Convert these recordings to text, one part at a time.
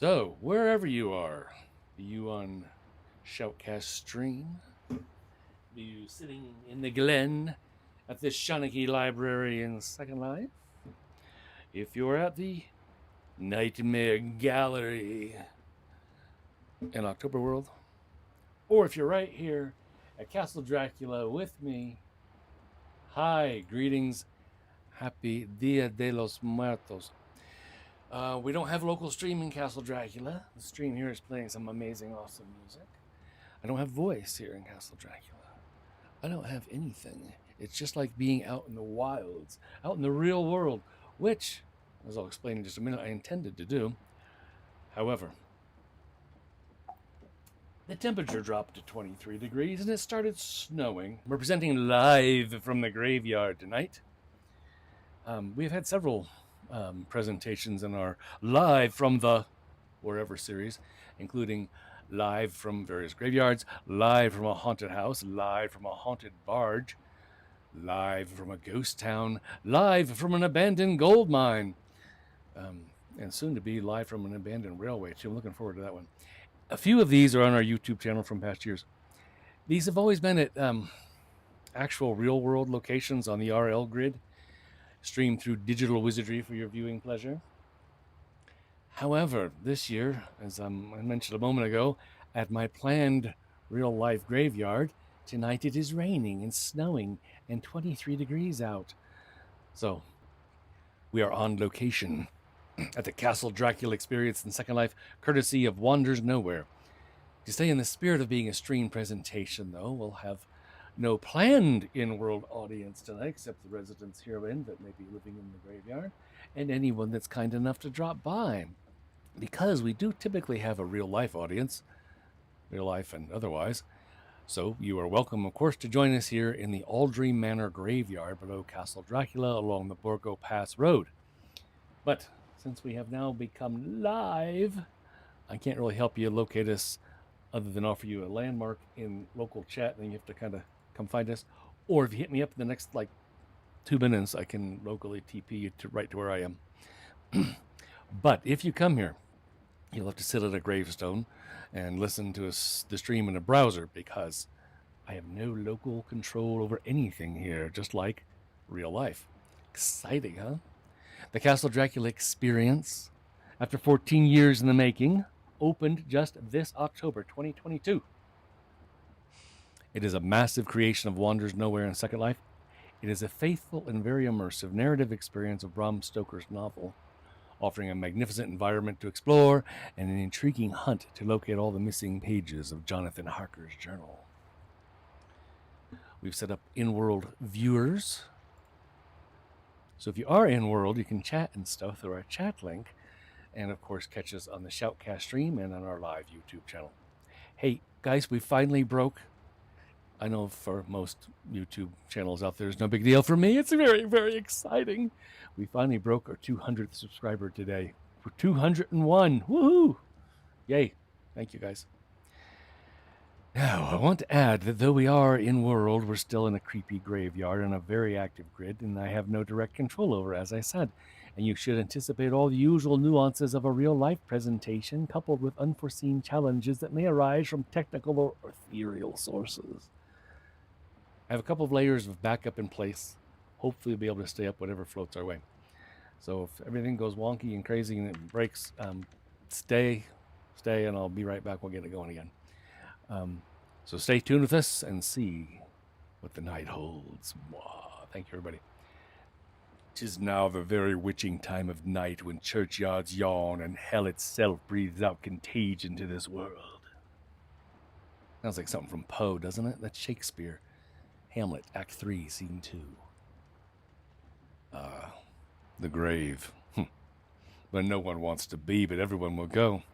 So, wherever you are, be you on Shoutcast stream, be you sitting in the glen at the Shawnee Library in Second Life, if you're at the Nightmare Gallery in October World, or if you're right here at Castle Dracula with me, hi, greetings, happy Dia de los Muertos. We don't have local stream in Castle Dracula. The stream here is playing some amazing, awesome music. I don't have voice here in Castle Dracula. I don't have anything. It's just like being out in the wilds, out in the real world, which, as I'll explain in just a minute, I intended to do. However, the temperature dropped to 23 degrees and it started snowing. We're presenting live from the graveyard tonight. We've had several presentations in our Live from the Wherever series, including live from various graveyards, live from a haunted house, live from a haunted barge, live from a ghost town, live from an abandoned gold mine, and soon to be live from an abandoned railway too. I'm looking forward to that one. A few of these are on our YouTube channel from past years. These have always been at actual real world locations on the RL grid, streamed through digital wizardry for your viewing pleasure. However, this year, as I mentioned a moment ago, at my planned real-life graveyard, tonight it is raining and snowing and 23 degrees out. So, we are on location at the Castle Dracula Experience in Second Life, courtesy of Wanders Nowhere. To stay in the spirit of being a stream presentation, though, we'll have no planned in-world audience tonight, except the residents herein that may be living in the graveyard, and anyone that's kind enough to drop by. Because we do typically have a real-life audience, real life and otherwise, so you are welcome, of course, to join us here in the Aldry Manor Graveyard below Castle Dracula along the Borgo Pass Road. But since we have now become live, I can't really help you locate us other than offer you a landmark in local chat, and then you have to kind of come find us. Or if you hit me up in the next, 2 minutes, I can locally TP you right to where I am. But if you come here, you'll have to sit at a gravestone and listen to the stream in a browser, because I have no local control over anything here, just like real life. Exciting, huh? The Castle Dracula Experience, after 14 years in the making, opened just this October 2022. It is a massive creation of Wanders Nowhere and Second Life. It is a faithful and very immersive narrative experience of Bram Stoker's novel, offering a magnificent environment to explore and an intriguing hunt to locate all the missing pages of Jonathan Harker's journal. We've set up in-world viewers. So if you are in-world, you can chat and stuff through our chat link, and of course catch us on the Shoutcast stream and on our live YouTube channel. Hey, guys, we finally broke. I know for most YouTube channels out there, it's no big deal. For me, it's very, very exciting. We finally broke our 200th subscriber today. We're 201. Woohoo! Yay. Thank you, guys. Now, I want to add that though we are in world, we're still in a creepy graveyard on a very active grid, and I have no direct control over, as I said. And you should anticipate all the usual nuances of a real-life presentation, coupled with unforeseen challenges that may arise from technical or ethereal sources. I have a couple of layers of backup in place. Hopefully we'll be able to stay up whatever floats our way. So if everything goes wonky and crazy and it breaks, stay, and I'll be right back. We'll get it going again. So stay tuned with us and see what the night holds. Wow. Thank you, everybody. 'Tis now the very witching time of night, when churchyards yawn and hell itself breathes out contagion to this world. Sounds like something from Poe, doesn't it? That's Shakespeare. Hamlet, Act 3, Scene 2. The grave. Where no one wants to be, but everyone will go.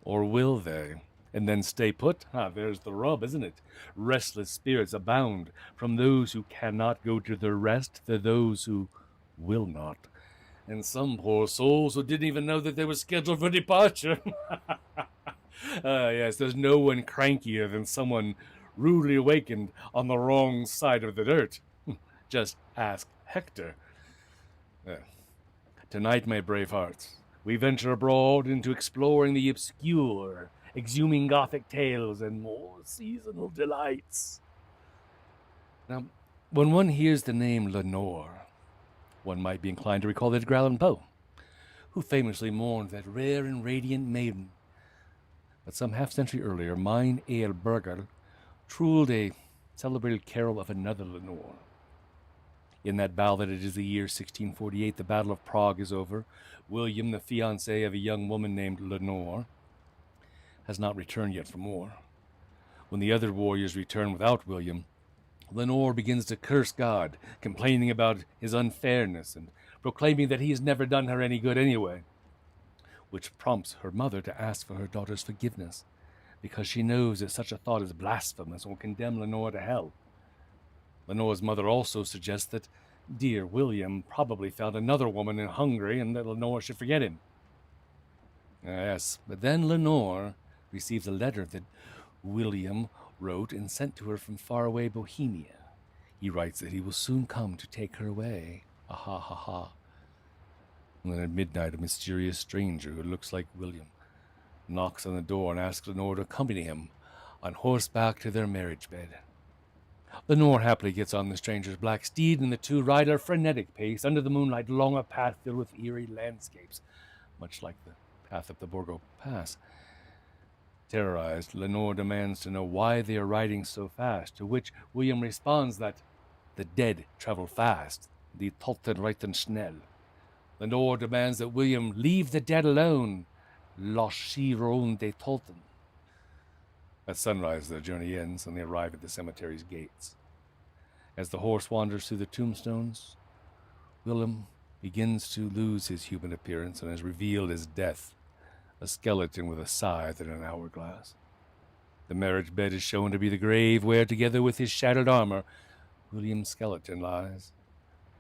Or will they? And then stay put? There's the rub, isn't it? Restless spirits abound, from those who cannot go to their rest to those who will not. And some poor souls who didn't even know that they were scheduled for departure. Yes, there's no one crankier than someone rudely awakened on the wrong side of the dirt. Just ask Hector. Tonight, my brave hearts, we venture abroad into exploring the obscure, exhuming Gothic tales and more seasonal delights. Now, when one hears the name Lenore, one might be inclined to recall Edgar Allan Poe, who famously mourned that rare and radiant maiden. But some half-century earlier, Mine 𝐂𝐴𝐵𝐵𝐿 truled a celebrated carol of another Lenore. In that ballad, it is the year 1648, the Battle of Prague is over. William, the fiancé of a young woman named Lenore, has not returned yet from war. When the other warriors return without William, Lenore begins to curse God, complaining about his unfairness and proclaiming that he has never done her any good anyway, which prompts her mother to ask for her daughter's forgiveness, because she knows that such a thought is blasphemous and will condemn Lenore to hell. Lenore's mother also suggests that dear William probably found another woman in Hungary and that Lenore should forget him. Yes, but then Lenore receives a letter that William wrote and sent to her from faraway Bohemia. He writes that he will soon come to take her away. Ha ha ha. And then at midnight, a mysterious stranger who looks like William knocks on the door and asks Lenore to accompany him on horseback to their marriage bed. Lenore happily gets on the stranger's black steed, and the two ride at a frenetic pace under the moonlight along a path filled with eerie landscapes, much like the path up the Borgo Pass. Terrorized, Lenore demands to know why they are riding so fast, to which William responds that the dead travel fast, die Toten reiten schnell. Lenore demands that William leave the dead alone, lass sie ruhen die Toten. At sunrise, their journey ends, and they arrive at the cemetery's gates. As the horse wanders through the tombstones, William begins to lose his human appearance and is revealed as death, a skeleton with a scythe and an hourglass. The marriage bed is shown to be the grave where, together with his shattered armor, William's skeleton lies.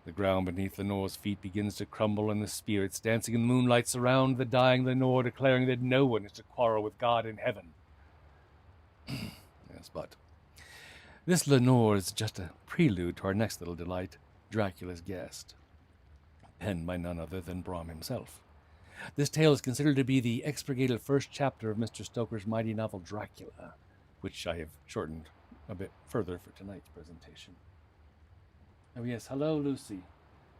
The ground beneath Lenore's feet begins to crumble, and the spirits dancing in the moonlight surround the dying Lenore, declaring that no one is to quarrel with God in heaven. Yes, but this Lenore is just a prelude to our next little delight, Dracula's Guest, penned by none other than Bram himself. This tale is considered to be the expurgated first chapter of Mr. Stoker's mighty novel Dracula, which I have shortened a bit further for tonight's presentation. Oh yes, hello Lucy.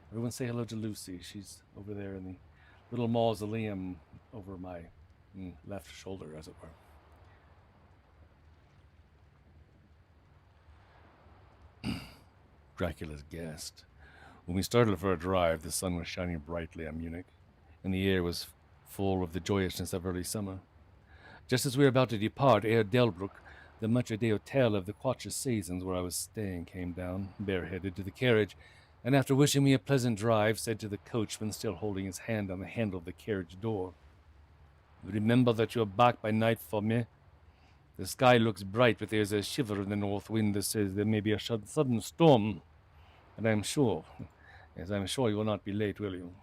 Everyone say hello to Lucy. She's over there in the little mausoleum over my left shoulder, as it were. Dracula's Guest. When we started for our drive, the sun was shining brightly on Munich, and the air was full of the joyousness of early summer. Just as we were about to depart, Herr Delbruck, the maître d'hôtel of the 4 Seasons where I was staying, came down, bareheaded, to the carriage, and after wishing me a pleasant drive, said to the coachman, still holding his hand on the handle of the carriage door, "Remember that you are back by night for me. The sky looks bright, but there's a shiver in the north wind that says there may be a sudden storm. And I'm sure you will not be late, will you?"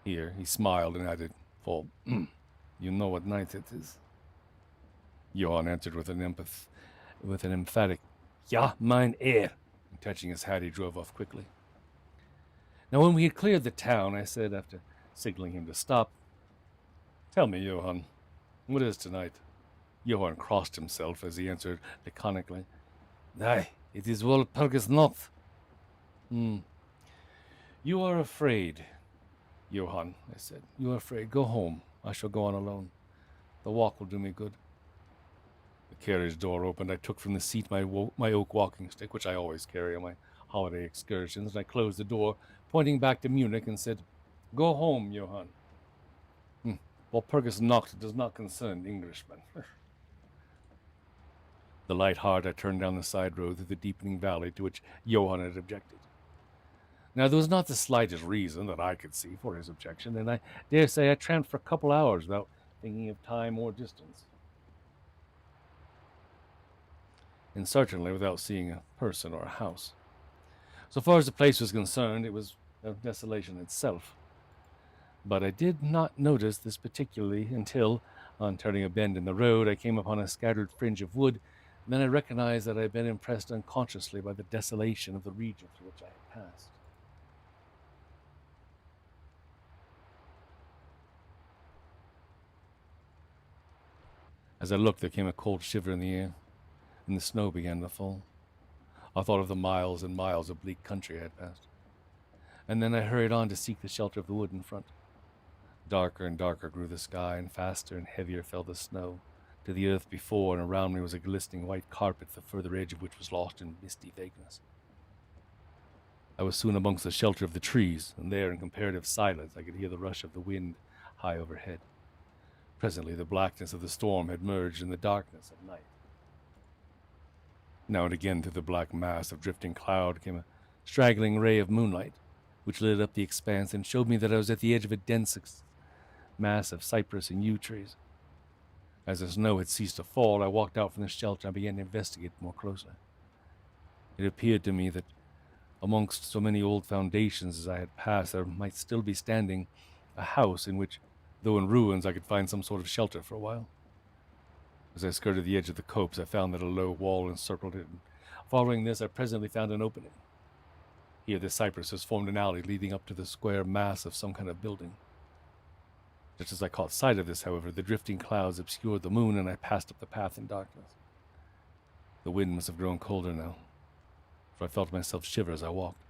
Here he smiled and added, "For you know what night it is." Johann answered with an emphatic, "Ja, mein Herr." And touching his hat, he drove off quickly. Now, when we had cleared the town, I said, after signaling him to stop, "Tell me, Johann, what is tonight?" Johann crossed himself as he answered laconically, "Aye, it is Walpurgis Nacht." "You are afraid, Johann," I said. "You are afraid. Go home. I shall go on alone. The walk will do me good." The carriage door opened. I took from the seat my oak walking stick, which I always carry on my holiday excursions, and I closed the door, pointing back to Munich, and said, "Go home, Johann. Walpurgis Nacht does not concern Englishmen." The light heart, I turned down the side road through the deepening valley to which Johann had objected. Now, there was not the slightest reason that I could see for his objection, and I dare say I tramped for a couple hours without thinking of time or distance, and certainly without seeing a person or a house. So far as the place was concerned, it was a desolation itself. But I did not notice this particularly until, on turning a bend in the road, I came upon a scattered fringe of wood, and then I recognized that I had been impressed unconsciously by the desolation of the region through which I had passed. As I looked, there came a cold shiver in the air, and the snow began to fall. I thought of the miles and miles of bleak country I had passed, and then I hurried on to seek the shelter of the wood in front. Darker and darker grew the sky, and faster and heavier fell the snow. To the earth before and around me was a glistening white carpet, the further edge of which was lost in misty vagueness. I was soon amongst the shelter of the trees, and there, in comparative silence, I could hear the rush of the wind high overhead. Presently, the blackness of the storm had merged in the darkness of night. Now and again, through the black mass of drifting cloud came a straggling ray of moonlight, which lit up the expanse and showed me that I was at the edge of a dense mass of cypress and yew trees. As the snow had ceased to fall, I walked out from the shelter and began to investigate more closely. It appeared to me that amongst so many old foundations as I had passed, there might still be standing a house in which, though in ruins, I could find some sort of shelter for a while. As I skirted the edge of the copse, I found that a low wall encircled it, and following this, I presently found an opening. Here the cypresses formed an alley leading up to the square mass of some kind of building. Just as I caught sight of this, however, the drifting clouds obscured the moon, and I passed up the path in darkness. The wind must have grown colder now, for I felt myself shiver as I walked.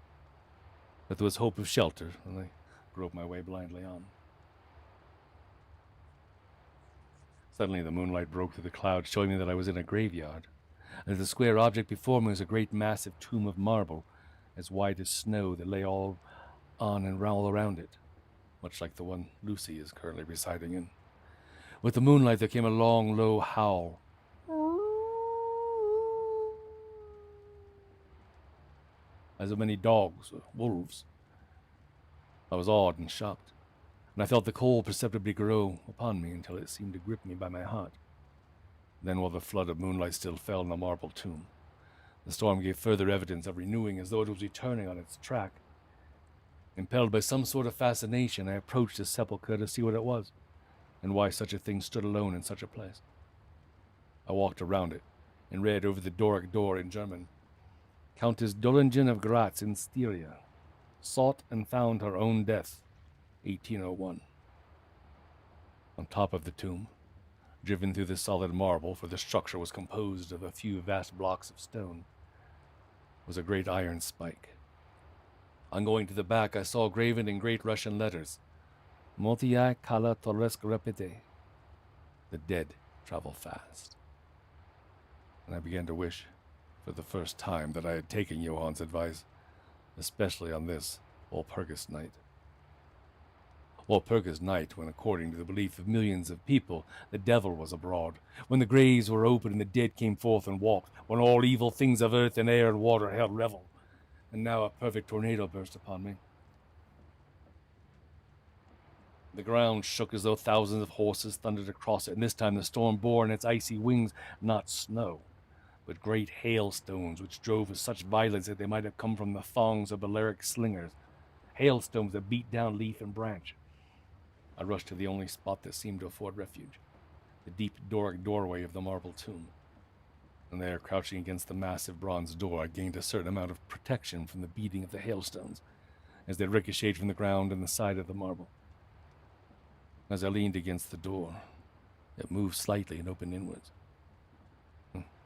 But there was hope of shelter, and I groped my way blindly on. Suddenly the moonlight broke through the clouds, showing me that I was in a graveyard, and the square object before me was a great massive tomb of marble, as white as snow, that lay all on and all around it, much like the one Lucy is currently residing in. With the moonlight there came a long, low howl, as of many dogs or wolves. I was awed and shocked, and I felt the cold perceptibly grow upon me until it seemed to grip me by my heart. Then, while the flood of moonlight still fell on the marble tomb, the storm gave further evidence of renewing, as though it was returning on its track. Impelled by some sort of fascination, I approached the sepulchre to see what it was, and why such a thing stood alone in such a place. I walked around it, and read over the Doric door in German, "Countess Dollingen of Graz in Styria sought and found her own death, 1801. On top of the tomb, driven through the solid marble, for the structure was composed of a few vast blocks of stone, was a great iron spike. On going to the back, I saw graven in great Russian letters, "Motiai kala toresk repete." The dead travel fast. And I began to wish, for the first time, that I had taken Johann's advice, especially on this Walpurgis night. Walpurgis night, when, according to the belief of millions of people, the devil was abroad, when the graves were open and the dead came forth and walked, when all evil things of earth and air and water held revel. And now a perfect tornado burst upon me. The ground shook as though thousands of horses thundered across it, and this time the storm bore in its icy wings not snow, but great hailstones which drove with such violence that they might have come from the thongs of Balearic slingers, hailstones that beat down leaf and branch. I rushed to the only spot that seemed to afford refuge, the deep Doric doorway of the marble tomb. And there, crouching against the massive bronze door, I gained a certain amount of protection from the beating of the hailstones, as they ricocheted from the ground and the side of the marble. As I leaned against the door, it moved slightly and opened inwards.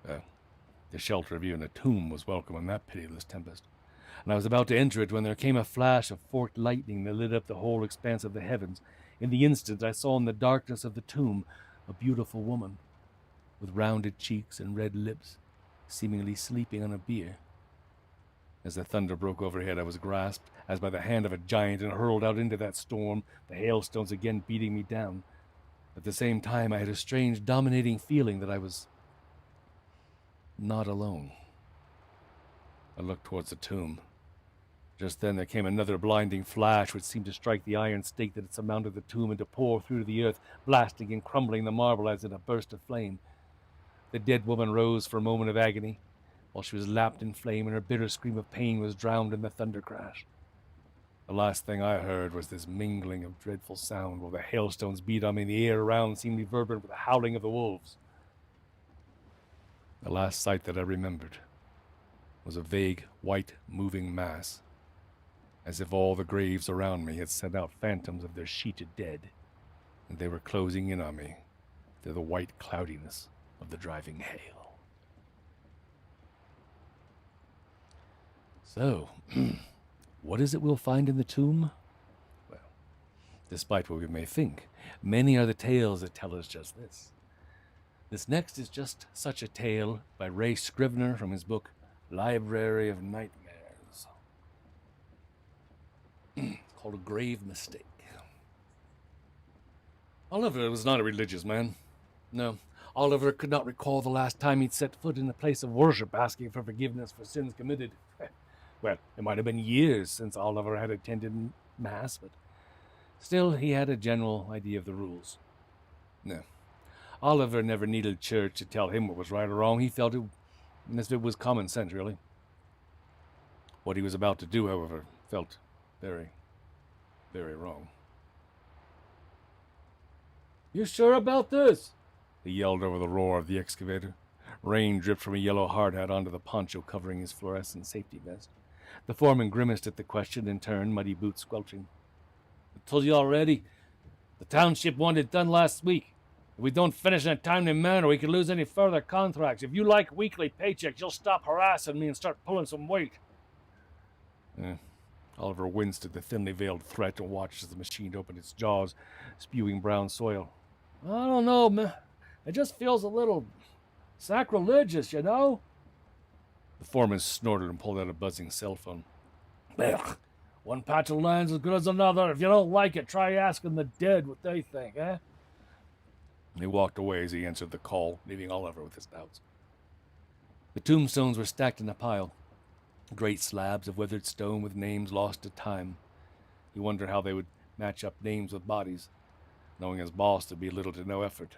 The shelter of even a tomb was welcome in that pitiless tempest, and I was about to enter it when there came a flash of forked lightning that lit up the whole expanse of the heavens. In the instant I saw in the darkness of the tomb a beautiful woman, with rounded cheeks and red lips, seemingly sleeping on a bier. As the thunder broke overhead, I was grasped as by the hand of a giant and hurled out into that storm, the hailstones again beating me down. At the same time, I had a strange, dominating feeling that I was not alone. I looked towards the tomb. Just then there came another blinding flash which seemed to strike the iron stake that had surmounted the tomb and to pour through to the earth, blasting and crumbling the marble as in a burst of flame. The dead woman rose for a moment of agony, while she was lapped in flame, and her bitter scream of pain was drowned in the thunder crash. The last thing I heard was this mingling of dreadful sound, while the hailstones beat on me, and the air around seemed reverberant with the howling of the wolves. The last sight that I remembered was a vague, white, moving mass, as if all the graves around me had sent out phantoms of their sheeted dead, and they were closing in on me, through the white cloudiness of the driving hail. So, what is it we'll find in the tomb? Well, despite what we may think, many are the tales that tell us just this. This next is just such a tale by Ray Scrivener from his book, Library of Nightmares. Called A Grave Mistake. Oliver was not a religious man. No, Oliver could not recall the last time he'd set foot in a place of worship asking for forgiveness for sins committed. Well, it might have been years since Oliver had attended Mass, but still he had a general idea of the rules. No, Oliver never needed church to tell him what was right or wrong. He felt it as if it was common sense, really. What he was about to do, however, felt very, very wrong. "You sure about this?" he yelled over the roar of the excavator. Rain dripped from a yellow hard hat onto the poncho covering his fluorescent safety vest. The foreman grimaced at the question and turned, muddy boots squelching. "I told you already. The township wanted it done last week. If we don't finish in a timely manner, we could lose any further contracts. If you like weekly paychecks, you'll stop harassing me and start pulling some weight." Oliver winced at the thinly veiled threat and watched as the machine opened its jaws, spewing brown soil. "I don't know, man. It just feels a little sacrilegious, you know?" The foreman snorted and pulled out a buzzing cell phone. "Ugh. One patch of land's as good as another. If you don't like it, try asking the dead what they think, eh?" He walked away as he answered the call, leaving Oliver with his doubts. The tombstones were stacked in a pile, great slabs of weathered stone with names lost to time. He wondered how they would match up names with bodies, knowing his boss there'd be little to no effort.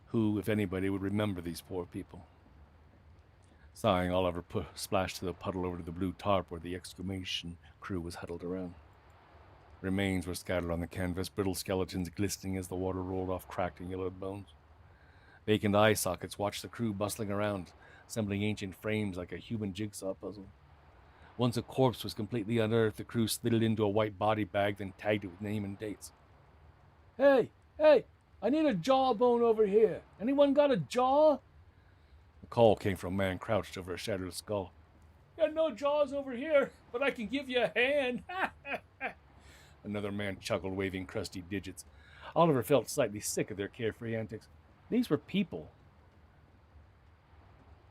Who, if anybody, would remember these poor people? Sighing, Oliver splashed to the puddle over to the blue tarp where the exhumation crew was huddled around. Remains were scattered on the canvas, brittle skeletons glistening as the water rolled off cracked and yellowed bones. Vacant eye sockets watched the crew bustling around, assembling ancient frames like a human jigsaw puzzle. Once a corpse was completely unearthed, the crew slid it into a white body bag, then tagged it with name and dates. Hey, I need a jawbone over here. Anyone got a jaw?" The call came from a man crouched over a shattered skull. "Got no jaws over here, but I can give you a hand." Another man chuckled, waving crusty digits. Oliver felt slightly sick of their carefree antics. These were people.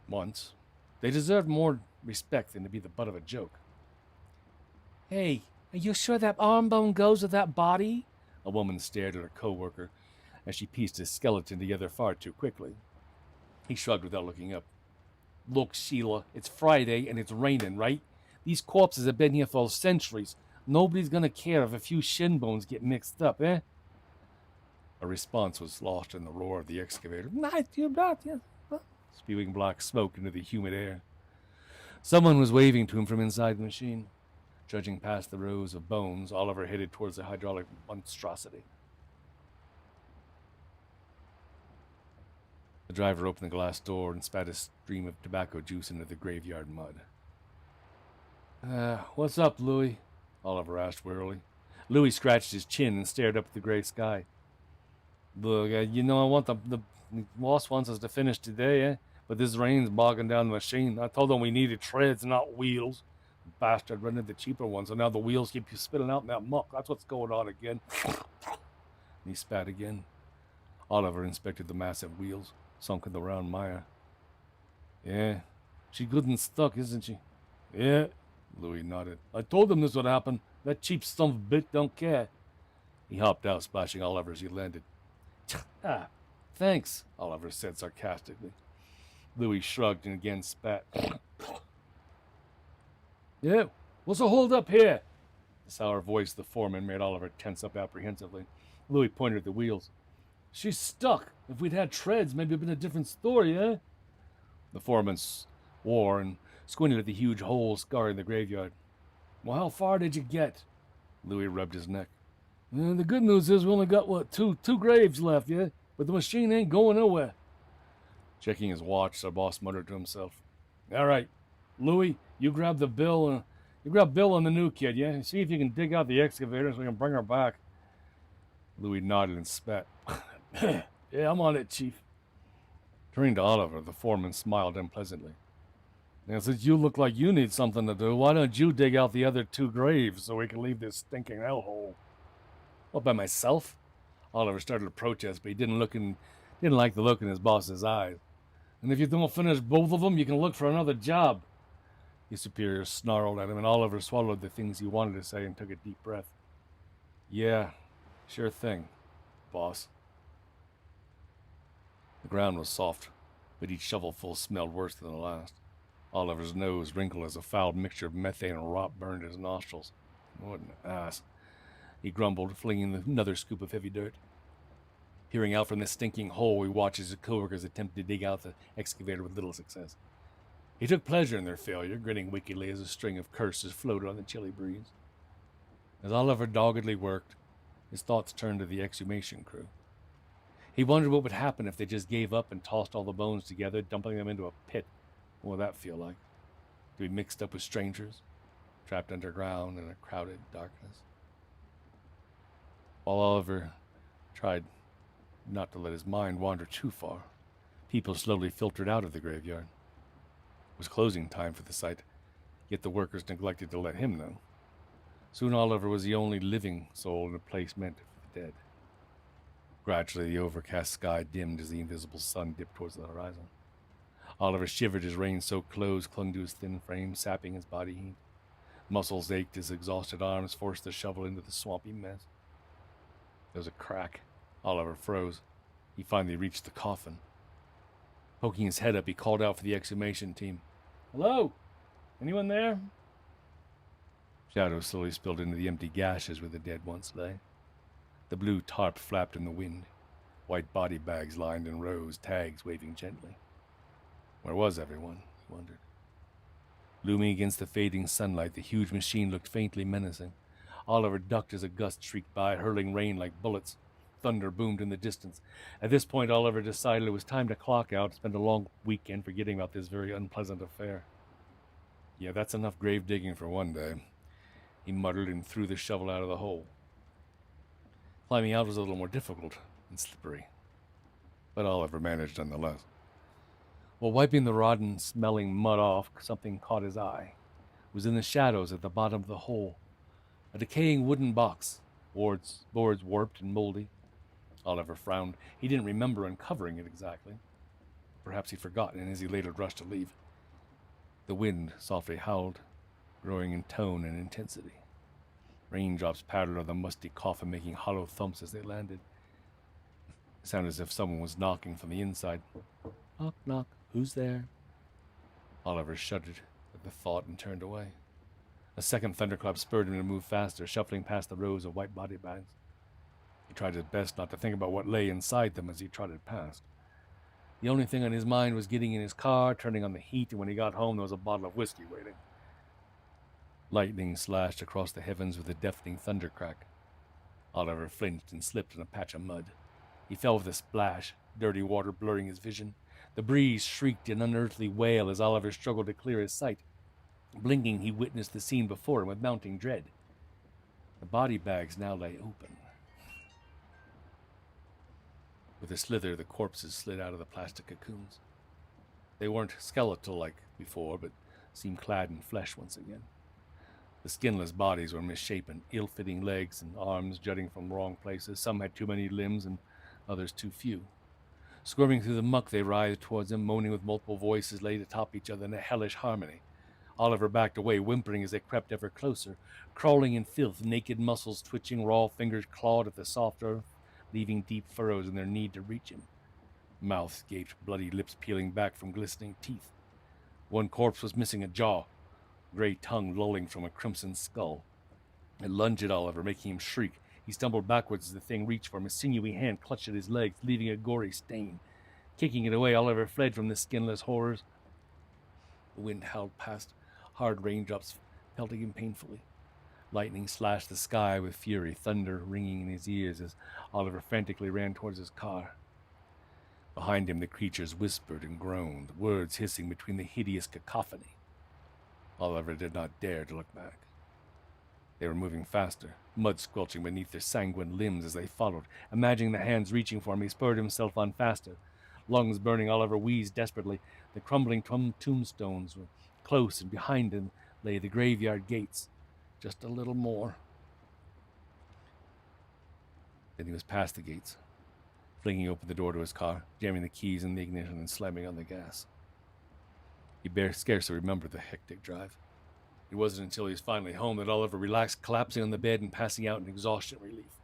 Once. They deserved more respect than to be the butt of a joke. "Hey, are you sure that arm bone goes with that body?" A woman stared at her co-worker as she pieced his skeleton together far too quickly. He shrugged without looking up. "Look, Sheila, it's Friday and it's raining, right? These corpses have been here for centuries. Nobody's gonna care if a few shin bones get mixed up, eh?" A response was lost in the roar of the excavator. Spewing black smoke into the humid air. Someone was waving to him from inside the machine. Trudging past the rows of bones, Oliver headed towards the hydraulic monstrosity. The driver opened the glass door and spat a stream of tobacco juice into the graveyard mud. What's up, Louis?" Oliver asked wearily. Louis scratched his chin and stared up at the gray sky. "Look, you know, I want the boss wants us to finish today, eh? But this rain's bogging down the machine. I told them we needed treads, not wheels. The bastard rented the cheaper ones, so now the wheels keep spilling out in that muck. That's what's going on again." And he spat again. Oliver inspected the massive wheels, sunk in the round mire. "Yeah, she's good and stuck, isn't she?" "Yeah," Louis nodded. "I told them this would happen. That cheap son of a bitch don't care." He hopped out, splashing Oliver as he landed. Thanks," Oliver said sarcastically. Louis shrugged and again spat. "Yeah, what's the hold up here?" The sour voice of the foreman made Oliver tense up apprehensively. Louis pointed at the wheels. "She's stuck. If we'd had treads, maybe it'd been a different story, eh?" The foreman swore and squinted at the huge holes scarring the graveyard. "Well, how far did you get?" Louis rubbed his neck. "The good news is we only got, two graves left, yeah? But the machine ain't going nowhere." Checking his watch, the boss muttered to himself. "All right, Louis, you grab Bill and the new kid, yeah? See if you can dig out the excavator so we can bring her back." Louis nodded and spat. Yeah, I'm on it, Chief. Turning to Oliver, the foreman smiled unpleasantly. Now, since you look like you need something to do, why don't you dig out the other 2 graves so we can leave this stinking hellhole? What, by myself? Oliver started to protest, but he didn't like the look in his boss's eyes. And if you don't finish both of them, you can look for another job. His superior snarled at him, and Oliver swallowed the things he wanted to say and took a deep breath. Yeah, sure thing, boss. The ground was soft, but each shovelful smelled worse than the last. Oliver's nose wrinkled as a foul mixture of methane and rot burned his nostrils. What an ass, he grumbled, flinging another scoop of heavy dirt. Peering out from the stinking hole, he watched as his coworkers attempted to dig out the excavator with little success. He took pleasure in their failure, grinning wickedly as a string of curses floated on the chilly breeze. As Oliver doggedly worked, his thoughts turned to the exhumation crew. He wondered what would happen if they just gave up and tossed all the bones together, dumping them into a pit. What would that feel like? To be mixed up with strangers, trapped underground in a crowded darkness? While Oliver tried not to let his mind wander too far, people slowly filtered out of the graveyard. It was closing time for the site, yet the workers neglected to let him know. Soon Oliver was the only living soul in a place meant for the dead. Gradually, the overcast sky dimmed as the invisible sun dipped towards the horizon. Oliver shivered as rain-soaked clothes clung to his thin frame, sapping his body heat. Muscles ached as exhausted arms forced the shovel into the swampy mess. There was a crack. Oliver froze. He finally reached the coffin. Poking his head up, he called out for the exhumation team. Hello? Anyone there? Shadows slowly spilled into the empty gashes where the dead once lay. The blue tarp flapped in the wind. White body bags lined in rows, tags waving gently. Where was everyone? He wondered. Looming against the fading sunlight, the huge machine looked faintly menacing. Oliver ducked as a gust shrieked by, hurling rain like bullets. Thunder boomed in the distance. At this point, Oliver decided it was time to clock out and spend a long weekend forgetting about this very unpleasant affair. Yeah, that's enough grave digging for one day, he muttered and threw the shovel out of the hole. Climbing out was a little more difficult and slippery, but Oliver managed nonetheless. While wiping the rotten, smelling mud off, something caught his eye. It was in the shadows at the bottom of the hole. A decaying wooden box, boards warped and moldy. Oliver frowned. He didn't remember uncovering it exactly. Perhaps he'd forgotten as he later rushed to leave. The wind softly howled, growing in tone and intensity. Raindrops pattered on the musty coffin, making hollow thumps as they landed. It sounded as if someone was knocking from the inside. Knock, knock. Who's there? Oliver shuddered at the thought and turned away. A second thunderclap spurred him to move faster, shuffling past the rows of white body bags. He tried his best not to think about what lay inside them as he trotted past. The only thing on his mind was getting in his car, turning on the heat, and when he got home there was a bottle of whiskey waiting. Lightning slashed across the heavens with a deafening thunder crack. Oliver flinched and slipped in a patch of mud. He fell with a splash, dirty water blurring his vision. The breeze shrieked an unearthly wail as Oliver struggled to clear his sight. Blinking, he witnessed the scene before him with mounting dread. The body bags now lay open. With a slither, the corpses slid out of the plastic cocoons. They weren't skeletal like before, but seemed clad in flesh once again. The skinless bodies were misshapen, ill-fitting legs and arms jutting from wrong places. Some had too many limbs and others too few. Squirming through the muck, they writhed towards him, moaning with multiple voices laid atop each other in a hellish harmony. Oliver backed away, whimpering as they crept ever closer. Crawling in filth, naked muscles twitching, raw fingers clawed at the soft earth, leaving deep furrows in their need to reach him. Mouths gaped, bloody lips peeling back from glistening teeth. One corpse was missing a jaw, gray tongue lolling from a crimson skull. It lunged at Oliver, making him shriek. He stumbled backwards as the thing reached for him. A sinewy hand clutched at his legs, leaving a gory stain. Kicking it away, Oliver fled from the skinless horrors. The wind howled past, hard raindrops pelting him painfully. Lightning slashed the sky with fury, thunder ringing in his ears as Oliver frantically ran towards his car. Behind him, the creatures whispered and groaned, words hissing between the hideous cacophony. Oliver did not dare to look back. They were moving faster, mud squelching beneath their sanguine limbs as they followed. Imagining the hands reaching for him, he spurred himself on faster. Lungs burning, Oliver wheezed desperately. The crumbling tombstones were close, and behind him lay the graveyard gates. Just a little more. Then he was past the gates, flinging open the door to his car, jamming the keys in the ignition and slamming on the gas. He scarcely remembered the hectic drive. It wasn't until he was finally home that Oliver relaxed, collapsing on the bed and passing out in exhaustion relief.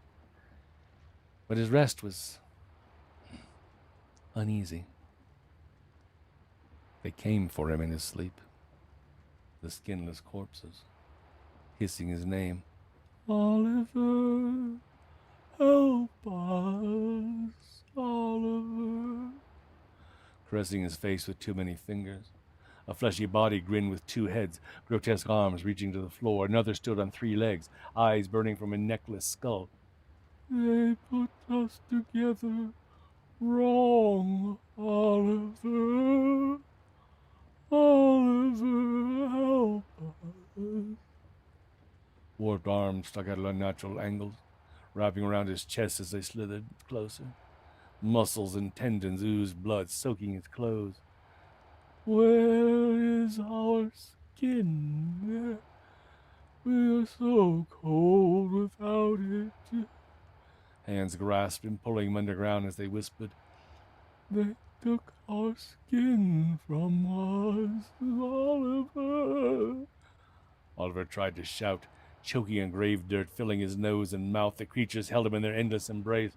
But his rest was uneasy. They came for him in his sleep, the skinless corpses, hissing his name. Oliver, help us, Oliver. Caressing his face with too many fingers. A fleshy body grinned with two heads, grotesque arms reaching to the floor. Another stood on 3 legs, eyes burning from a necklace skull. They put us together wrong, Oliver. Oliver, help us. Warped arms stuck at unnatural angles, wrapping around his chest as they slithered closer. Muscles and tendons oozed blood, soaking his clothes. Where is our skin? We are so cold without it. Hands grasped him, pulling him underground as they whispered, They took our skin from us, Oliver. Oliver tried to shout, choking on grave dirt, filling his nose and mouth. The creatures held him in their endless embrace.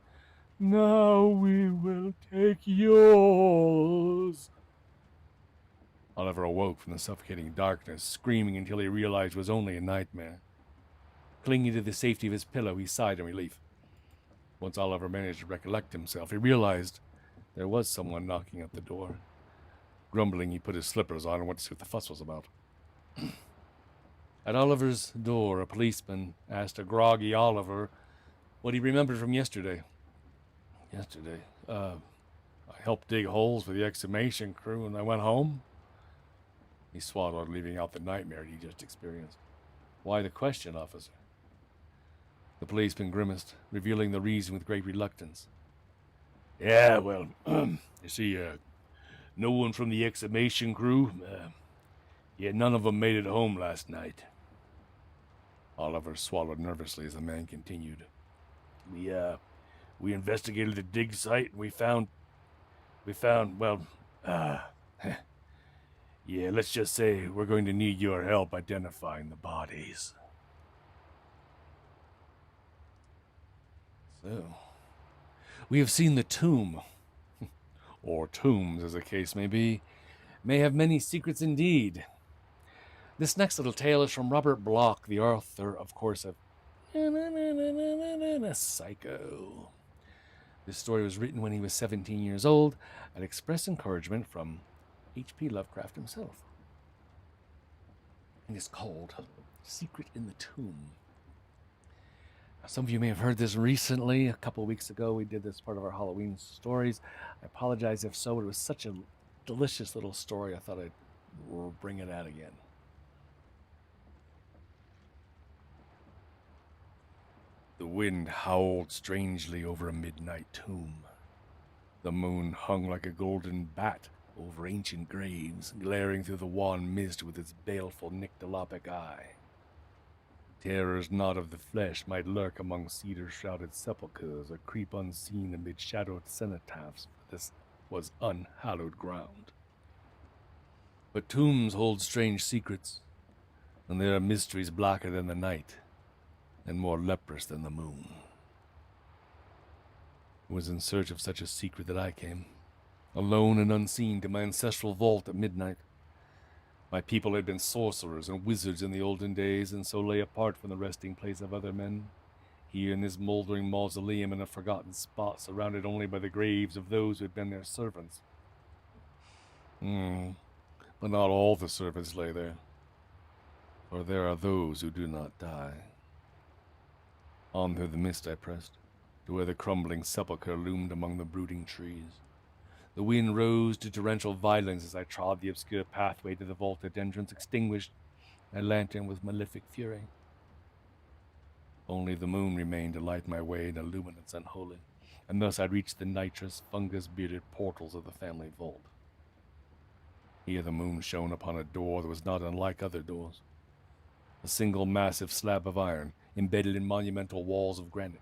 Now we will take yours. Oliver awoke from the suffocating darkness, screaming until he realized it was only a nightmare. Clinging to the safety of his pillow, he sighed in relief. Once Oliver managed to recollect himself, he realized there was someone knocking at the door. Grumbling, he put his slippers on and went to see what the fuss was about. At Oliver's door, a policeman asked a groggy Oliver what he remembered from yesterday. I helped dig holes for the exhumation crew and I went home. He swallowed, leaving out the nightmare he just experienced. Why the question, officer? The policeman grimaced, revealing the reason with great reluctance. Yeah, well, you see, no one from the exhumation crew, none of them made it home last night. Oliver swallowed nervously as the man continued. We investigated the dig site and we found, let's just say we're going to need your help identifying the bodies. So, we have seen the tomb, or tombs as the case may be, may have many secrets indeed. This next little tale is from Robert Bloch, the author, of course, of Psycho. This story was written when he was 17 years old and expressed encouragement from H.P. Lovecraft himself. It is called Secret in the Tomb. Now, some of you may have heard this recently. A couple of weeks ago, we did this part of our Halloween stories. I apologize if so. It was such a delicious little story. I thought I'd bring it out again. The wind howled strangely over a midnight tomb. The moon hung like a golden bat over ancient graves, glaring through the wan mist with its baleful nyctalopic eye. Terrors not of the flesh might lurk among cedar-shrouded sepulchres or creep unseen amid shadowed cenotaphs, for this was unhallowed ground. But tombs hold strange secrets, and there are mysteries blacker than the night, and more leprous than the moon. It was in search of such a secret that I came, alone and unseen, to my ancestral vault at midnight. My people had been sorcerers and wizards in the olden days, and so lay apart from the resting place of other men, here in this moldering mausoleum in a forgotten spot, surrounded only by the graves of those who had been their servants. But not all the servants lay there, for there are those who do not die. On through the mist I pressed, to where the crumbling sepulchre loomed among the brooding trees. The wind rose to torrential violence as I trod the obscure pathway to the vaulted entrance, extinguished my lantern with malefic fury. Only the moon remained to light my way in a luminance unholy, and thus I reached the nitrous, fungus-bearded portals of the family vault. Here the moon shone upon a door that was not unlike other doors, a single massive slab of iron embedded in monumental walls of granite.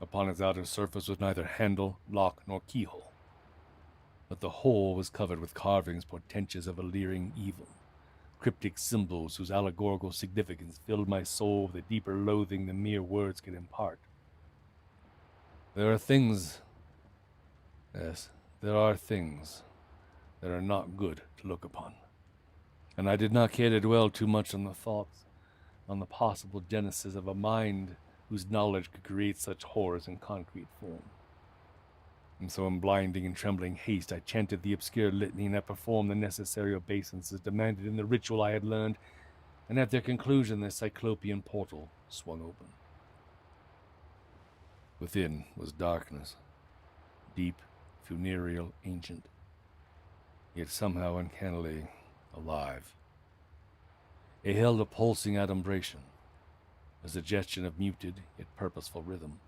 Upon its outer surface was neither handle, lock, nor keyhole, but the whole was covered with carvings portentous of a leering evil, cryptic symbols whose allegorical significance filled my soul with a deeper loathing than mere words could impart. There are things, yes, there are things that are not good to look upon, and I did not care to dwell too much on the thoughts, on the possible genesis of a mind whose knowledge could create such horrors in concrete form. And so in blinding and trembling haste I chanted the obscure litany and I performed the necessary obeisances demanded in the ritual I had learned, and at their conclusion the cyclopean portal swung open. Within was darkness, deep, funereal, ancient, yet somehow uncannily alive. It held a pulsing adumbration, a suggestion of muted yet purposeful rhythm,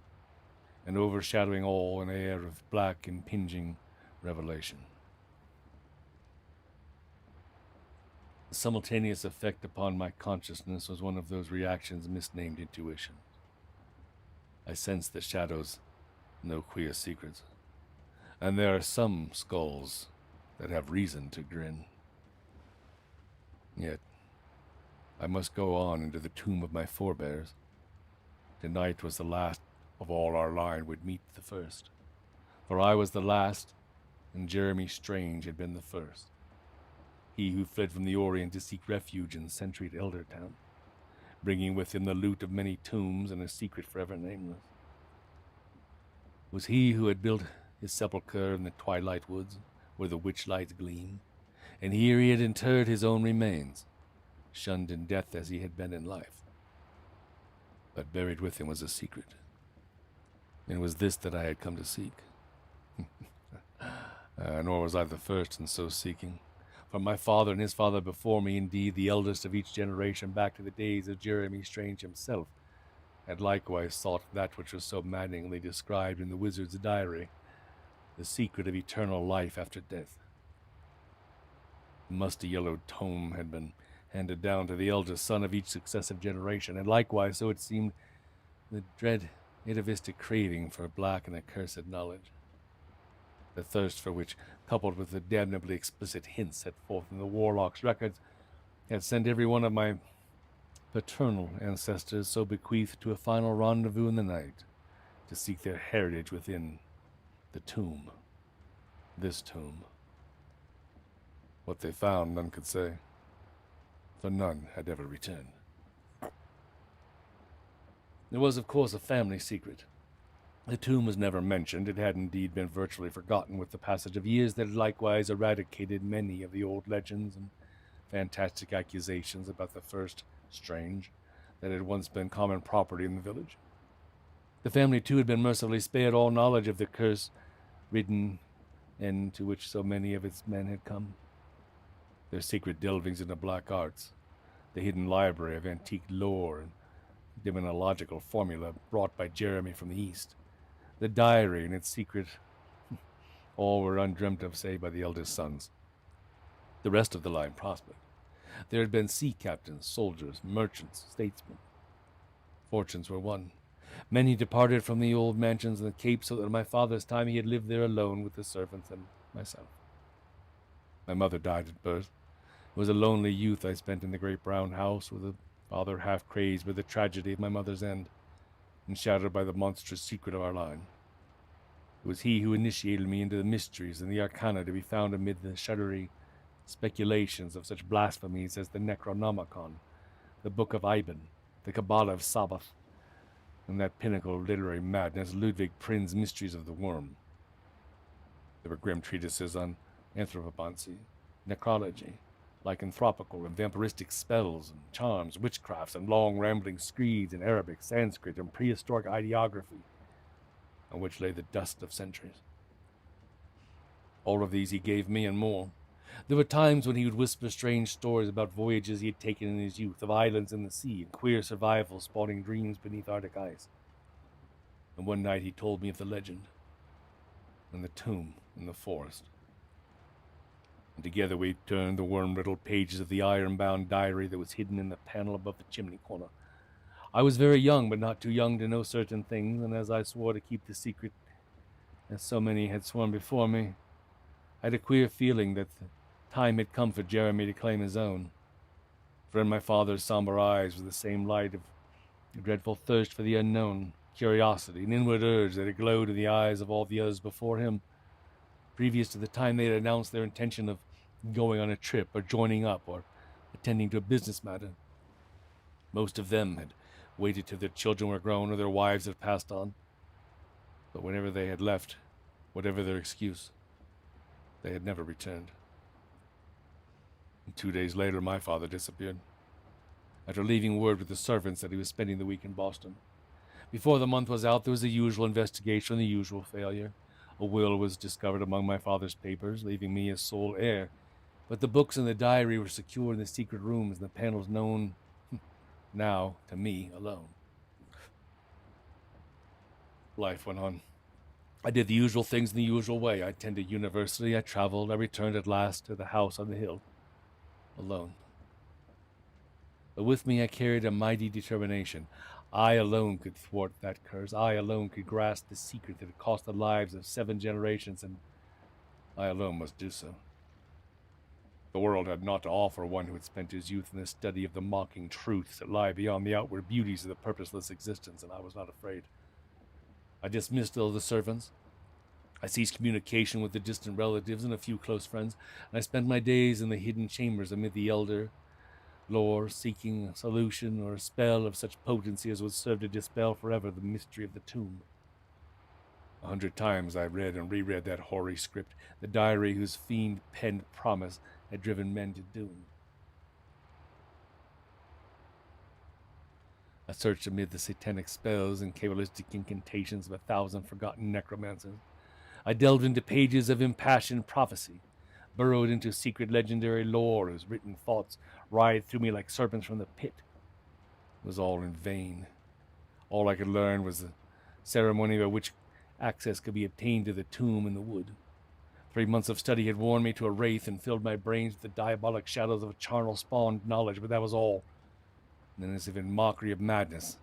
and overshadowing all an air of black impinging revelation. The simultaneous effect upon my consciousness was one of those reactions misnamed intuition. I sensed the shadows know queer secrets, and there are some skulls that have reason to grin. Yet, I must go on into the tomb of my forebears. Tonight was the last of all our line would meet the first, for I was the last, and Jeremy Strange had been the first. He who fled from the Orient to seek refuge in centuried Eldertown, bringing with him the loot of many tombs and a secret forever nameless. Was he who had built his sepulchre in the twilight woods, where the witch lights gleam, and here he had interred his own remains, shunned in death as he had been in life. But buried with him was a secret, and it was this that I had come to seek. Nor was I the first in so seeking, for my father and his father before me, indeed the eldest of each generation back to the days of Jeremy Strange himself, had likewise sought that which was so maddeningly described in the wizard's diary, the secret of eternal life after death. The musty yellowed tome had been handed down to the eldest son of each successive generation, and likewise, so it seemed, the dread atavistic craving for black and accursed knowledge, the thirst for which, coupled with the damnably explicit hints set forth in the warlock's records, had sent every one of my paternal ancestors so bequeathed to a final rendezvous in the night, to seek their heritage within the tomb, this tomb. What they found none could say, for none had ever returned. It was, of course, a family secret. The tomb was never mentioned. It had indeed been virtually forgotten with the passage of years that had likewise eradicated many of the old legends and fantastic accusations about the first Strange that had once been common property in the village. The family, too, had been mercifully spared all knowledge of the curse-ridden end to which so many of its men had come. Their secret delvings into black arts, the hidden library of antique lore and demonological formula brought by Jeremy from the East, the diary and its secret, all were undreamt of save by the eldest sons. The rest of the line prospered. There had been sea captains, soldiers, merchants, statesmen. Fortunes were won. Many departed from the old mansions in the Cape, so that in my father's time he had lived there alone with the servants and myself. My mother died at birth. It was a lonely youth I spent in the great brown house, with a father half crazed by the tragedy of my mother's end, and shadowed by the monstrous secret of our line. It was he who initiated me into the mysteries and the arcana to be found amid the shuddery speculations of such blasphemies as the Necronomicon, the Book of Iban, the Kabbalah of Sabbath, and that pinnacle of literary madness, Ludwig Prin's Mysteries of the Worm. There were grim treatises on anthropomancy, necrology, lycanthropical and vampiristic spells and charms, witchcrafts, and long rambling screeds in Arabic, Sanskrit, and prehistoric ideography, on which lay the dust of centuries. All of these he gave me and more, There were times when he would whisper strange stories about voyages he had taken in his youth, of islands in the sea, and queer survival spawning dreams beneath Arctic ice. And one night he told me of the legend, and the tomb in the forest. And together we turned the worm-riddled pages of the iron-bound diary that was hidden in the panel above the chimney corner. I was very young, but not too young to know certain things, and as I swore to keep the secret, as so many had sworn before me, I had a queer feeling that the time had come for Jeremy to claim his own. For in my father's somber eyes was the same light of a dreadful thirst for the unknown, curiosity, an inward urge that had glowed in the eyes of all the others before him, previous to the time they had announced their intention of going on a trip or joining up or attending to a business matter. Most of them had waited till their children were grown or their wives had passed on. But whenever they had left, whatever their excuse, they had never returned. And 2 days later, my father disappeared, after leaving word with the servants that he was spending the week in Boston. Before the month was out, there was the usual investigation and the usual failure. A will was discovered among my father's papers, leaving me as sole heir. But the books and the diary were secure in the secret rooms, and the panels known now to me alone. Life went on. I did the usual things in the usual way. I attended university, I traveled, I returned at last to the house on the hill, alone. But with me I carried a mighty determination. I alone could thwart that curse. I alone could grasp the secret that had cost the lives of 7 generations, and I alone must do so. The world had naught to offer one who had spent his youth in the study of the mocking truths that lie beyond the outward beauties of the purposeless existence, and I was not afraid. I dismissed all the servants. I ceased communication with the distant relatives and a few close friends, and I spent my days in the hidden chambers amid the elder lore, seeking a solution or a spell of such potency as would serve to dispel forever the mystery of the tomb. 100 times I read and reread that hoary script, the diary whose fiend-penned promise had driven men to doom. I searched amid the satanic spells and cabalistic incantations of 1,000 forgotten necromancers. I delved into pages of impassioned prophecy, burrowed into secret legendary lore whose written thoughts writhed through me like serpents from the pit. It was all in vain. All I could learn was the ceremony by which access could be obtained to the tomb in the wood. 3 months of study had worn me to a wraith and filled my brains with the diabolic shadows of a charnel-spawned knowledge, but that was all. And then, as if in mockery of madness,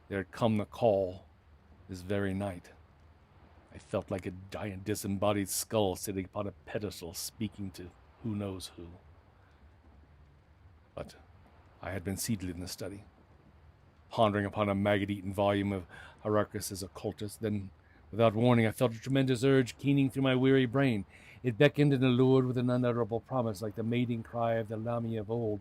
there had come the call this very night. I felt like a giant disembodied skull sitting upon a pedestal, speaking to who knows who. But I had been seated in the study, pondering upon a maggot-eaten volume of Hierarchus' Occultus. Then, without warning, I felt a tremendous urge keening through my weary brain. It beckoned and allured with an unutterable promise, like the mating cry of the Lamia of old.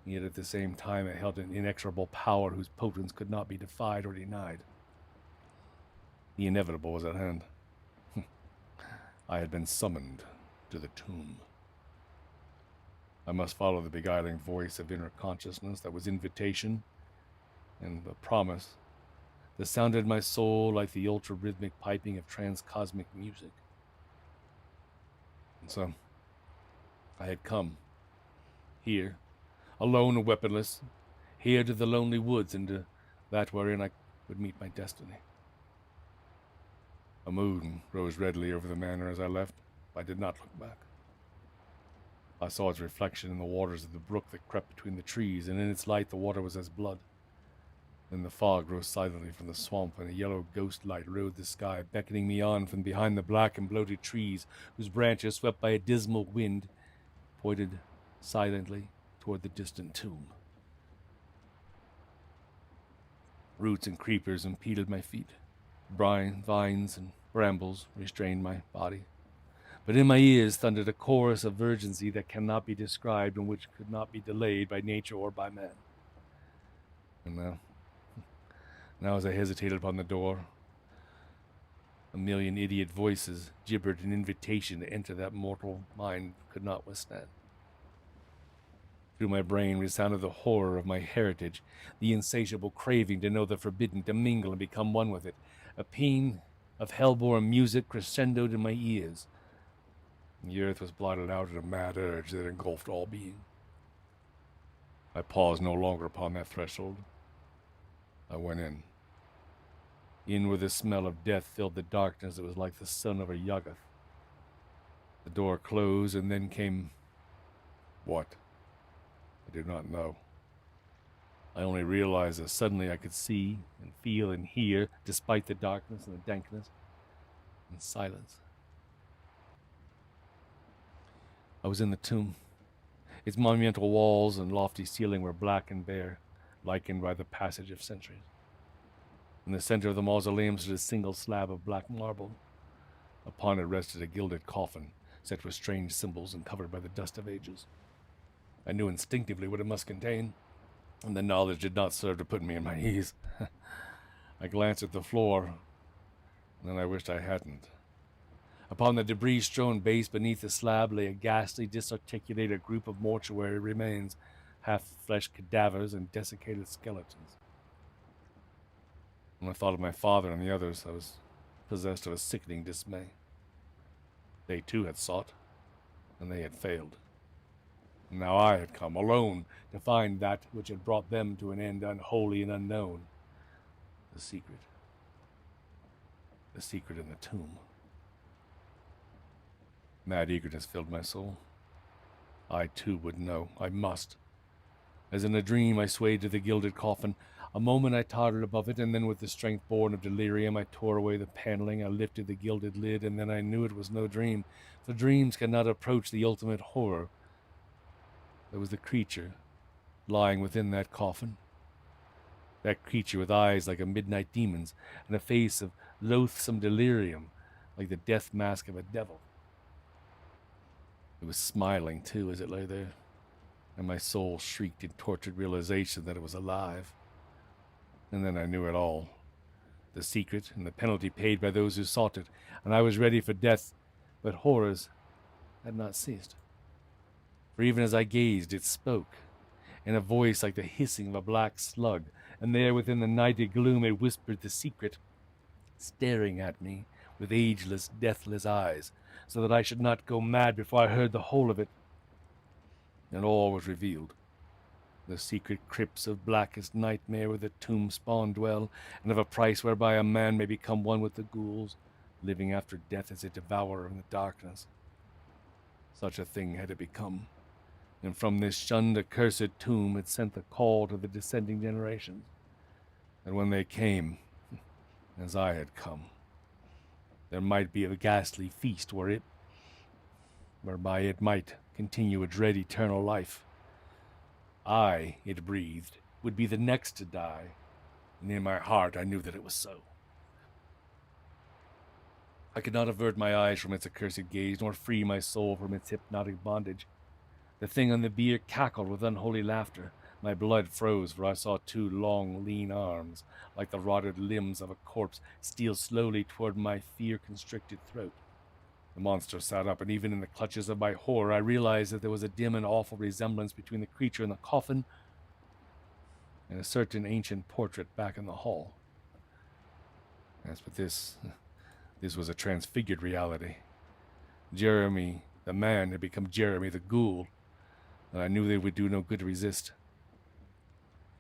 Yet at the same time it held an inexorable power whose potence could not be defied or denied. The inevitable was at hand. I had been summoned to the tomb. I must follow the beguiling voice of inner consciousness that was invitation and a promise that sounded my soul like the ultra-rhythmic piping of transcosmic music. And so, I had come, here, alone and weaponless, here to the lonely woods and to that wherein I would meet my destiny. A moon rose redly over the manor as I left, but I did not look back. I saw its reflection in the waters of the brook that crept between the trees, and in its light the water was as blood. Then the fog rose silently from the swamp, and a yellow ghost light rode the sky, beckoning me on from behind the black and bloated trees, whose branches, swept by a dismal wind, pointed silently toward the distant tomb. Roots and creepers impeded my feet. Brine, vines, and brambles restrained my body. But in my ears thundered a chorus of urgency that cannot be described and which could not be delayed by nature or by man. And now as I hesitated upon the door, a million idiot voices gibbered an invitation to enter that mortal mind could not withstand. Through my brain resounded the horror of my heritage, the insatiable craving to know the forbidden, to mingle and become one with it. A paean of hell-born music crescendoed in my ears. The earth was blotted out in a mad urge that engulfed all being. I paused no longer upon that threshold. I went in. In where the smell of death filled the darkness that was like the sun over Yuggoth. The door closed, and then came... what? I did not know. I only realized that suddenly I could see and feel and hear, despite the darkness and the dankness and silence. I was in the tomb. Its monumental walls and lofty ceiling were black and bare, likened by the passage of centuries. In the center of the mausoleum stood a single slab of black marble. Upon it rested a gilded coffin, set with strange symbols and covered by the dust of ages. I knew instinctively what it must contain, and the knowledge did not serve to put me at my ease. I glanced at the floor, and then I wished I hadn't. Upon the debris-strewn base beneath the slab lay a ghastly, disarticulated group of mortuary remains, half-flesh cadavers and desiccated skeletons. When I thought of my father and the others, I was possessed of a sickening dismay. They too had sought, and they had failed. And now I had come, alone, to find that which had brought them to an end unholy and unknown. The secret. The secret in the tomb. Mad eagerness filled my soul. I too would know. I must. As in a dream, I swayed to the gilded coffin. A moment I tottered above it, and then with the strength born of delirium, I tore away the paneling. I lifted the gilded lid, and then I knew it was no dream, for dreams cannot approach the ultimate horror. There was the creature lying within that coffin. That creature with eyes like a midnight demon's, and a face of loathsome delirium, like the death mask of a devil. It was smiling, too, as it lay there, and my soul shrieked in tortured realization that it was alive. And then I knew it all. The secret and the penalty paid by those who sought it, and I was ready for death, but horrors had not ceased. For even as I gazed, it spoke, in a voice like the hissing of a black slug, and there within the nighty gloom it whispered the secret, staring at me with ageless, deathless eyes, so that I should not go mad before I heard the whole of it. And all was revealed. The secret crypts of blackest nightmare where the tomb spawn dwell, and of a price whereby a man may become one with the ghouls, living after death as a devourer in the darkness. Such a thing had it become, and from this shunned, accursed tomb it sent the call to the descending generations. And when they came, as I had come, there might be a ghastly feast whereby it might continue a dread eternal life. I, it breathed, would be the next to die, and in my heart I knew that it was so. I could not avert my eyes from its accursed gaze, nor free my soul from its hypnotic bondage. The thing on the bier cackled with unholy laughter. My blood froze, for I saw two long, lean arms, like the rotted limbs of a corpse, steal slowly toward my fear-constricted throat. The monster sat up, and even in the clutches of my horror, I realized that there was a dim and awful resemblance between the creature in the coffin and a certain ancient portrait back in the hall. As for this was a transfigured reality. Jeremy, the man, had become Jeremy the ghoul, and I knew they would do no good to resist.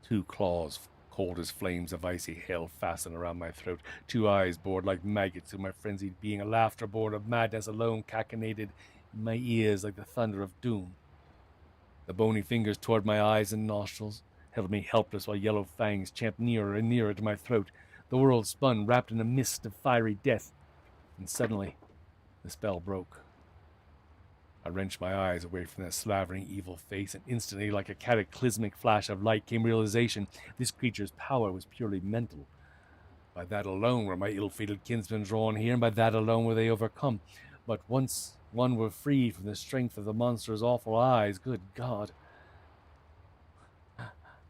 Two claws, cold as flames of icy hell, fastened around my throat. Two eyes bored like maggots through my frenzied being. A laughter born of madness alone cachinnated in my ears like the thunder of doom. The bony fingers toward my eyes and nostrils, held me helpless while yellow fangs champed nearer and nearer to my throat. The world spun, wrapped in a mist of fiery death, and suddenly the spell broke. I wrenched my eyes away from that slavering evil face, and instantly, like a cataclysmic flash of light, came realization this creature's power was purely mental. By that alone were my ill-fated kinsmen drawn here, and by that alone were they overcome. But once one were freed from the strength of the monster's awful eyes, good God,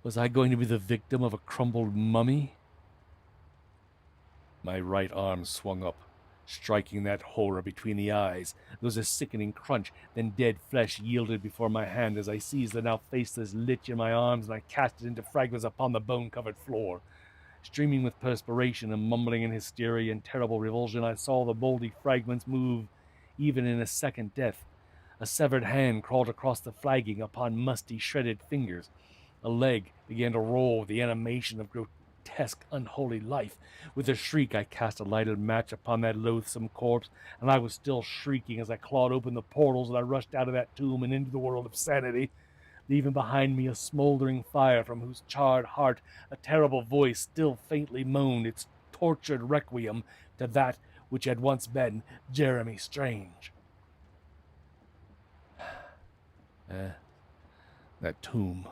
was I going to be the victim of a crumbled mummy? My right arm swung up, striking that horror between the eyes. There was a sickening crunch, then dead flesh yielded before my hand as I seized the now faceless lich in my arms and I cast it into fragments upon the bone-covered floor. Streaming with perspiration and mumbling in hysteria and terrible revulsion, I saw the moldy fragments move even in a second death. A severed hand crawled across the flagging upon musty, shredded fingers. A leg began to roll with the animation of grotesque, unholy life. With a shriek, I cast a lighted match upon that loathsome corpse, and I was still shrieking as I clawed open the portals and I rushed out of that tomb and into the world of sanity, leaving behind me a smoldering fire from whose charred heart a terrible voice still faintly moaned its tortured requiem to that which had once been Jeremy Strange. That tomb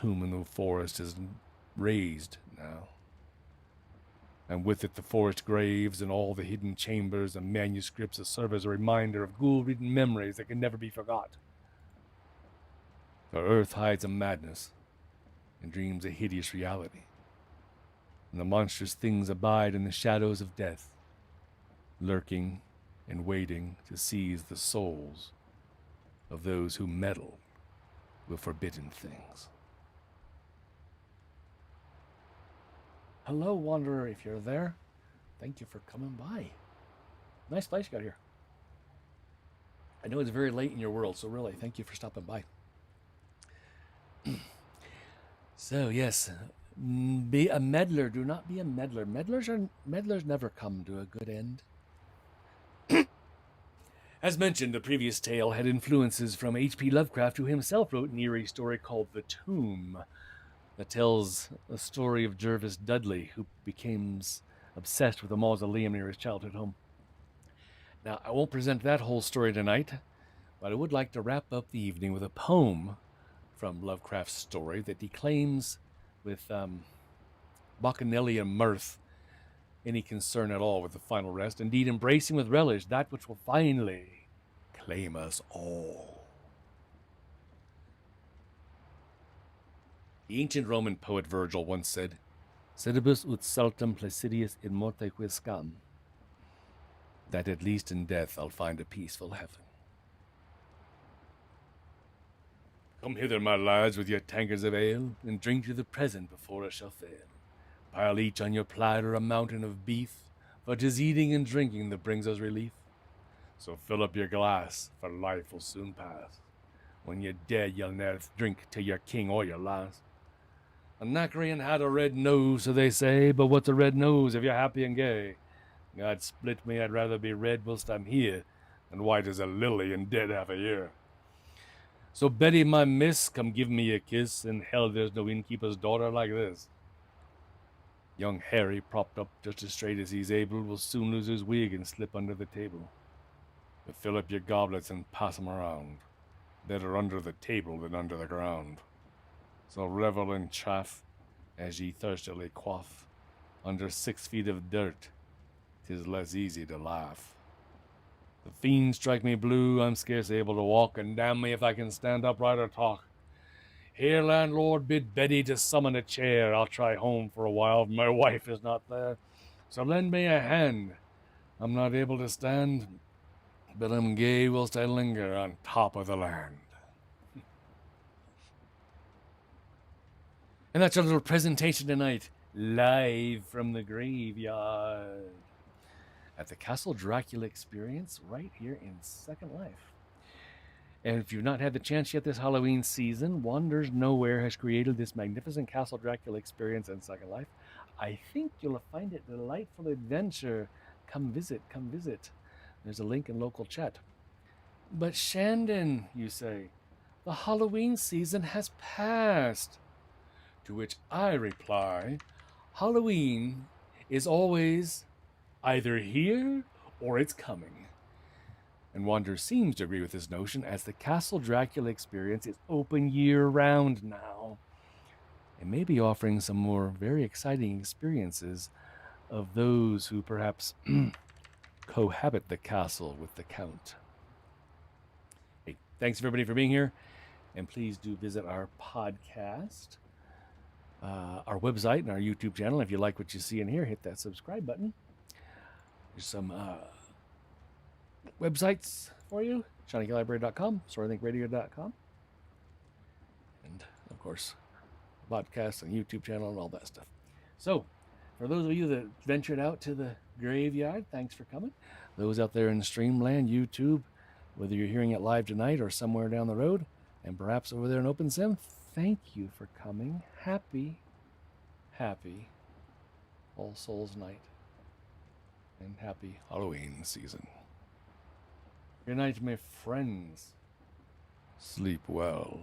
in the forest is raised now. And with it the forest graves and all the hidden chambers and manuscripts that serve as a reminder of ghoul-ridden memories that can never be forgot. For earth hides a madness and dreams a hideous reality. And the monstrous things abide in the shadows of death, lurking and waiting to seize the souls of those who meddle with forbidden things. Hello, Wanderer, if you're there. Thank you for coming by. Nice place you got here. I know it's very late in your world, so really, thank you for stopping by. So, yes, be a meddler. Do not be a meddler. Meddlers never come to a good end. As mentioned, the previous tale had influences from H.P. Lovecraft, who himself wrote an eerie story called The Tomb, that tells a story of Jervis Dudley, who becomes obsessed with a mausoleum near his childhood home. Now, I won't present that whole story tonight, but I would like to wrap up the evening with a poem from Lovecraft's story that declaims with bacchanalian mirth any concern at all with the final rest, indeed embracing with relish that which will finally claim us all. The ancient Roman poet Virgil once said, "Sedibus ut saltum placidius in morte quiscam," that at least in death I'll find a peaceful heaven. Come hither, my lads, with your tankards of ale, and drink to the present before it shall fail. Pile each on your platter a mountain of beef, for 'tis eating and drinking that brings us relief. So fill up your glass, for life will soon pass. When you're dead, you'll ne'er drink till you're king or your lass. Anacreon had a red nose, so they say, but what's a red nose if you're happy and gay? God split me, I'd rather be red whilst I'm here, than white as a lily and dead half a year. So Betty, my miss, come give me a kiss, in hell there's no innkeeper's daughter like this. Young Harry, propped up just as straight as he's able, will soon lose his wig and slip under the table. But fill up your goblets and pass 'em around. Better under the table than under the ground. So revel in chaff, as ye thirstily quaff. Under 6 feet of dirt, 'tis less easy to laugh. The fiends strike me blue, I'm scarce able to walk, and damn me if I can stand upright or talk. Here, landlord, bid Betty to summon a chair. I'll try home for a while if my wife is not there. So lend me a hand. I'm not able to stand, but I'm gay whilst I linger on top of the land. And that's our little presentation tonight, live from the graveyard at the Castle Dracula Experience right here in Second Life. And if you've not had the chance yet this Halloween season, Wanders Nowhere has created this magnificent Castle Dracula Experience in Second Life. I think you'll find it a delightful adventure. Come visit, come visit. There's a link in local chat. But Shandon, you say, the Halloween season has passed. To which I reply, Halloween is always either here or it's coming. And Wander seems to agree with this notion, as the Castle Dracula Experience is open year-round now, and may be offering some more very exciting experiences of those who perhaps cohabit the castle with the Count. Hey, thanks everybody for being here, and please do visit our podcast, our website, and our YouTube channel. If you like what you see in here, hit that subscribe button. There's some websites for you, ShawneeKlibrary.com, SoarThinkRadio.com, and of course, podcast and YouTube channel and all that stuff. So, for those of you that ventured out to the graveyard, thanks for coming. Those out there in Streamland, YouTube, whether you're hearing it live tonight or somewhere down the road, and perhaps over there in Opensim, thank you for coming. Happy All Souls Night. And happy Halloween season. Good night, my friends. Sleep well.